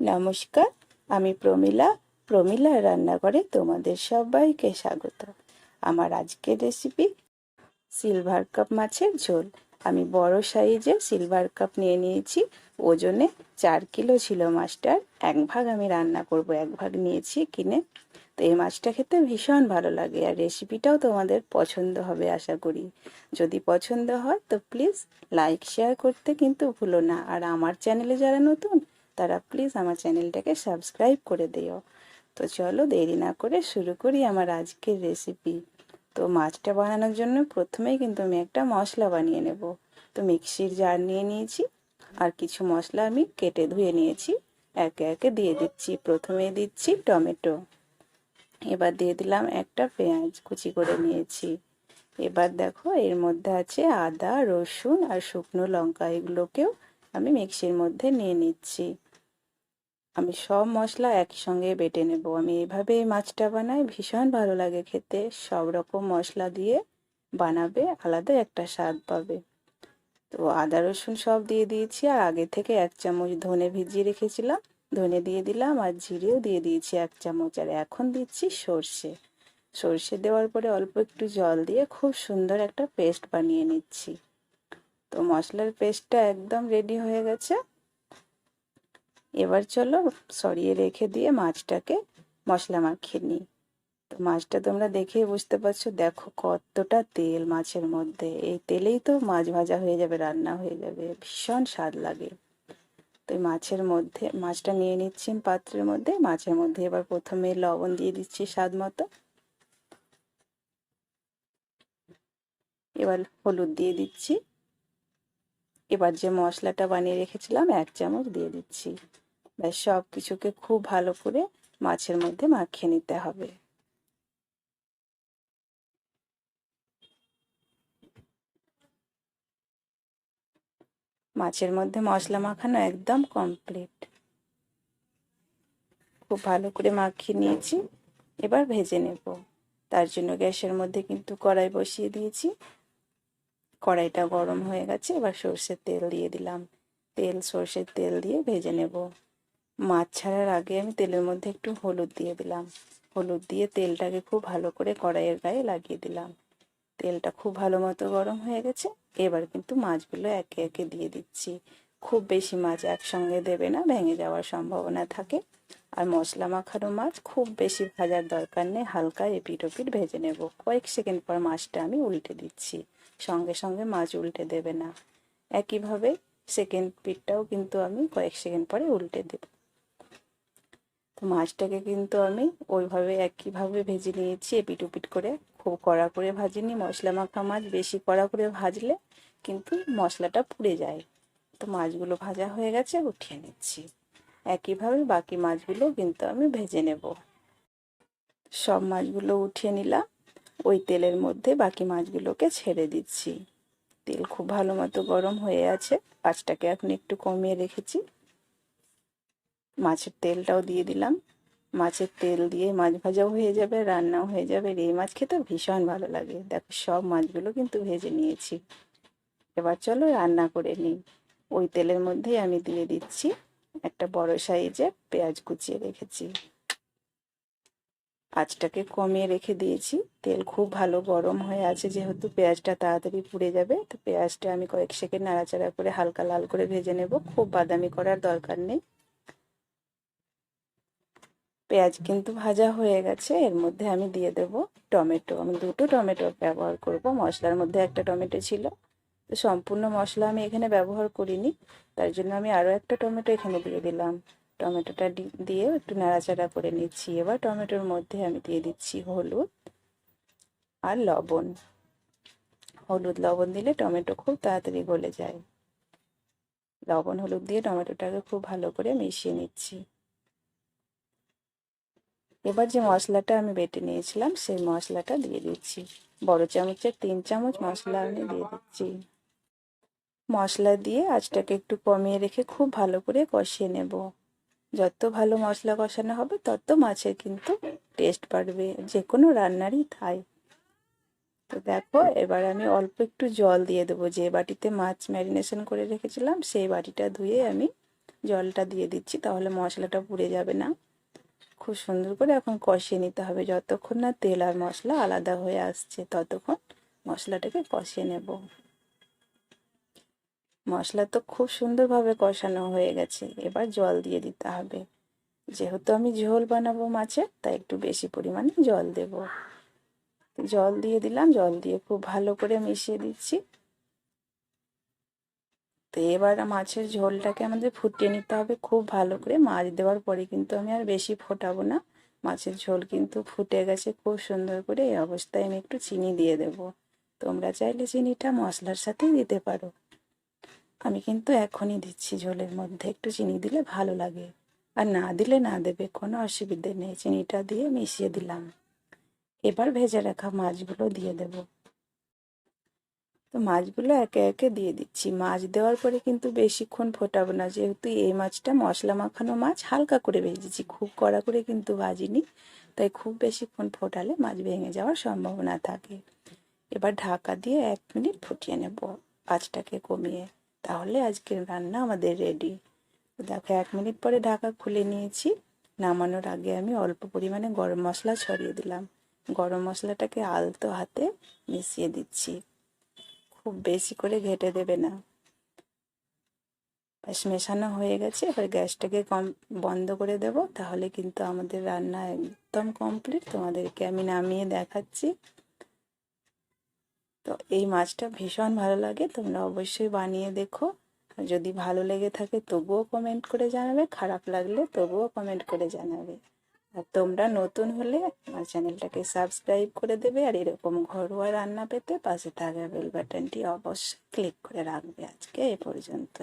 নমস্কার, আমি প্রমিলা রান্নাঘরে তোমাদের সবাইকে স্বাগত। আমার আজকের রেসিপি সিলভার কাপ মাছের ঝোল। আমি বড় সাইজের সিলভার কাপ নিয়ে নিয়েছি। ওজনে 4 কিলো ছিল মাছটার। 1 ভাগ আমি রান্না করব, 1 ভাগ নিয়েছি কিনে। তো এই মাছটা খেতে ভীষণ ভালো লাগে, আর রেসিপিটাও তোমাদের পছন্দ হবে আশা করি। যদি পছন্দ হয় তো প্লিজ লাইক শেয়ার করতে কিন্তু ভুলো না। আর আমার চ্যানেলে যারা নতুন তারা প্লিজ আমার চ্যানেলটাকে সাবস্ক্রাইব করে দিও। তো চলো দেরি না করে শুরু করি আমার আজকের রেসিপি। তো মাছটা বানানোর জন্য প্রথমেই কিন্তু আমি একটা মশলা বানিয়ে নেব। তো মিক্সির জার নিয়ে নিয়েছি, আর কিছু মশলা আমি কেটে ধুয়ে নিয়েছি। একে একে দিয়ে দিচ্ছি। প্রথমে দিচ্ছি টমেটো, এবার দিয়ে দিলাম একটা পেঁয়াজ কুচি করে নিয়েছি। এবার দেখো এর মধ্যে আছে আদা, রসুন আর শুকনো লঙ্কা, এগুলোকেও আমি মিক্সির মধ্যে নিয়ে নিচ্ছি। আমি সব মশলা একসঙ্গে বেটে নেব। আমি এভাবে এই মাছটা বানাই, ভীষণ ভালো লাগে খেতে। সব রকম মশলা দিয়ে বানাবে, আলাদা একটা স্বাদ পাবে। তো আদা রসুন সব দিয়ে দিয়েছি, আর আগে থেকে 1 চামচ ধনে ভিজিয়ে রেখেছিলাম, ধনে দিয়ে দিলাম, আর জিরেও দিয়ে দিয়েছি 1 চামচ। আর এখন দিচ্ছি সর্ষে। সর্ষে দেওয়ার পরে অল্প একটু জল দিয়ে খুব সুন্দর একটা পেস্ট বানিয়ে নিচ্ছি। তো মশলার পেস্টটা একদম রেডি হয়ে গেছে। এবার চলো সরিয়ে রেখে দিয়ে মাছটাকে মশলা মাখিয়ে নিই। তো মাছটা তোমরা দেখেই বুঝতে পারছো, দেখো কতটা তেল মাছের মধ্যে। এই তেলেই তো মাছ ভাজা হয়ে যাবে, রান্না হয়ে যাবে, ভীষণ স্বাদ লাগে। তো মাছের মধ্যে মাছটা নিয়ে নিচ্ছি পাত্রের মধ্যে। মাছের মধ্যে এবার প্রথমে লবণ দিয়ে দিচ্ছি স্বাদ মতো। এবার হলুদ দিয়ে দিচ্ছি। এবার যে মশলাটা বানিয়ে রেখেছিলাম 1 চামচ দিয়ে দিচ্ছি। ব্যাস সব কিছুকে খুব ভালো করে মাছের মধ্যে মাখিয়ে নিতে হবে। মাছের মধ্যে মশলা মাখানো একদম কমপ্লিট। খুব ভালো করে মাখিয়ে নিয়েছি। এবার ভেজে নেব। তার জন্য গ্যাসের মধ্যে কিন্তু কড়াই বসিয়ে দিয়েছি। কড়াইটা গরম হয়ে গেছে, এবার সর্ষের তেল দিয়ে দিলাম। সর্ষের তেল দিয়ে ভেজে নেব। মাছ ছাড়ার আগে আমি তেলের মধ্যে একটু হলুদ দিয়ে দিলাম। হলুদ দিয়ে তেলটাকে খুব ভালো করে কড়াইয়ের গায়ে লাগিয়ে দিলাম। তেলটা খুব ভালো মতো গরম হয়ে গেছে। এবার কিন্তু মাছগুলো একে একে দিয়ে দিচ্ছি। খুব বেশি মাছ একসঙ্গে দেবে না, ভেঙে যাওয়ার সম্ভাবনা থাকে। আর মশলা মাখানো মাছ খুব বেশি ভাজার দরকার নেই, হালকা এপিট ওপিট ভেজে নেব। কয়েক সেকেন্ড পর মাছটা আমি উল্টে দিচ্ছি। সঙ্গে সঙ্গে মাছ উল্টে দেবে না। একইভাবে সেকেন্ড পিঠটাও কিন্তু আমি কয়েক সেকেন্ড পরে উল্টে দেব। তো মাছটাকে কিন্তু আমি ওইভাবে একইভাবে ভেজে নিয়েছি, এপিট ওপিট করে। খুব কড়া করে ভাজিনি। মশলা মাখা মাছ বেশি কড়া করে ভাজলে কিন্তু মশলাটা পুড়ে যায়। তো মাছগুলো ভাজা হয়ে গেছে, উঠিয়ে নিচ্ছি। একইভাবে বাকি মাছগুলো কিন্তু আমি ভেজে নেব। সব মাছগুলো উঠিয়ে নিলাম। ওই তেলের মধ্যে বাকি মাছগুলোকে ছেড়ে দিচ্ছি। তেল খুব ভালো মতো গরম হয়ে আছে। আঁচটাকে এখন একটু কমিয়ে রেখেছি। মাছের তেলটাও দিয়ে দিলাম। মাছের তেল দিয়ে মাছ ভাজাও হয়ে যাবে, রান্নাও হয়ে যাবে। এই মাছ খেতে ভীষণ ভালো লাগে। দেখো সব মাছগুলো কিন্তু ভেজে নিয়েছি। এবার চলো রান্না করে নিই। ওই তেলের মধ্যেই আমি দিয়ে দিচ্ছি একটা বড় সাইজের পেঁয়াজ কুচিয়ে রেখেছি। আঁচটাকে কমিয়ে রেখে দিয়েছি। তেল খুব ভালো গরম হয়ে আছে, যেহেতু পেঁয়াজটা তাড়াতাড়ি পুড়ে যাবে। তো পেঁয়াজটা আমি কয়েক সেকেন্ড নাড়াচাড়া করে হালকা লাল করে ভেজে নেব। খুব বাদামি করার দরকার নেই। পেঁয়াজ কিন্তু ভাজা হয়ে গেছে। এর মধ্যে আমি দিয়ে দেব টমেটো। আমি 2টো টমেটো ব্যবহার করব। মশলার মধ্যে একটা টমেটো ছিল, তো সম্পূর্ণ মশলা আমি এখানে ব্যবহার করিনি। তার জন্য আমি আরও একটা টমেটো এখানে দিয়ে দিলাম। টমেটোটা দিয়ে একটু নাড়াচাড়া করে নিচ্ছি। এবার টমেটোর মধ্যে আমি দিয়ে দিচ্ছি হলুদ আর লবণ। হলুদ লবণ দিলে টমেটো খুব তাড়াতাড়ি গলে যায়। লবণ হলুদ দিয়ে টমেটোটাকে খুব ভালো করে মিশিয়ে নিচ্ছি। এবার যে মশলাটা আমি বেটে নিয়েছিলাম সেই মশলাটা দিয়ে দিচ্ছি। বড় চামচের 3 চামচ মশলা আমি দিয়ে দিচ্ছি। মশলা দিয়ে আঁচটাকে একটু কমিয়ে রেখে খুব ভালো করে কষিয়ে নেব। যত ভালো মশলা কষানো হবে তত মাছের কিন্তু টেস্ট বাড়বে, যে কোনো রান্নারই তাই। তো দেখো এবার আমি অল্প একটু জল দিয়ে দেবো। যে বাটিতে মাছ ম্যারিনেশন করে রেখেছিলাম সেই বাটিটা ধুয়ে আমি জলটা দিয়ে দিচ্ছি, তাহলে মশলাটা পুড়ে যাবে না। খুব সুন্দর করে এখন কষিয়ে নিতে হবে, যতক্ষণ না তেল আর মশলা আলাদা হয়ে আসছে ততক্ষণ মশলাটাকে কষিয়ে নেব। মশলা তো খুব সুন্দরভাবে কষানো হয়ে গেছে, এবার জল দিয়ে দিতে হবে। যেহেতু আমি ঝোল বানাবো মাছের, তাই একটু বেশি পরিমাণে জল দেব। জল দিয়ে দিলাম, জল দিয়ে খুব ভালো করে মিশিয়ে দিচ্ছি। তো এবার মাছের ঝোলটাকে আমাদের ফুটিয়ে নিতে হবে খুব ভালো করে। মাছ দেওয়ার পরে কিন্তু আমি আর বেশি ফোটাবো না। মাছের ঝোল কিন্তু ফুটে গেছে খুব সুন্দর করে। এই অবস্থায় আমি একটু চিনি দিয়ে দেব। তোমরা চাইলে চিনিটা মশলার সাথেই দিতে পারো, আমি কিন্তু এখনই দিচ্ছি। ঝোলের মধ্যে একটু চিনি দিলে ভালো লাগে, আর না দিলে না দেবে, কোনো অসুবিধে নেই। চিনিটা দিয়ে মিশিয়ে দিলাম। এবার ভেজে রাখা মাছগুলো দিয়ে দেব। তো মাছগুলো একে একে দিয়ে দিচ্ছি। মাছ দেওয়ার পরে কিন্তু বেশিক্ষণ ফোটাবো না, যেহেতু এই মাছটা মশলা মাখানো মাছ। হালকা করে ভেজেছি, খুব কড়া করে কিন্তু ভাজিনি, তাই খুব বেশিক্ষণ ফোটালে মাছ ভেঙে যাওয়ার সম্ভাবনা থাকে। এবার ঢাকা দিয়ে 1 মিনিট ফুটিয়ে নেব আঁচটাকে কমিয়ে, তাহলে আজকের রান্না আমাদের রেডি। দেখো 1 মিনিট পরে ঢাকা খুলে নিয়েছি। নামানোর আগে আমি অল্প পরিমাণে গরম মশলা ছড়িয়ে দিলাম। গরম মশলাটাকে আলতো হাতে মিশিয়ে দিচ্ছি, খুব বেশি করে ঘেটে দেবে না। ব্যাস মেশানো হয়ে গেছে, এবার গ্যাসটাকে বন্ধ করে দেব, তাহলে কিন্তু আমাদের রান্না একদম কমপ্লিট। তোমাদেরকে আমি নামিয়ে দেখাচ্ছি। তো এই মাছটা ভীষণ ভালো লাগে, তোমরা অবশ্যই বানিয়ে দেখো। আর যদি ভালো লেগে থাকে তবুও কমেন্ট করে জানাবে, খারাপ লাগলে তবুও কমেন্ট করে জানাবে। আর তোমরা নতুন হলে আমার চ্যানেলটাকে সাবস্ক্রাইব করে দেবে, আর এরকম ঘরোয়া রান্না পেতে পাশে থাকা বেল বাটনটি অবশ্যই ক্লিক করে রাখবে। আজকে এ পর্যন্ত।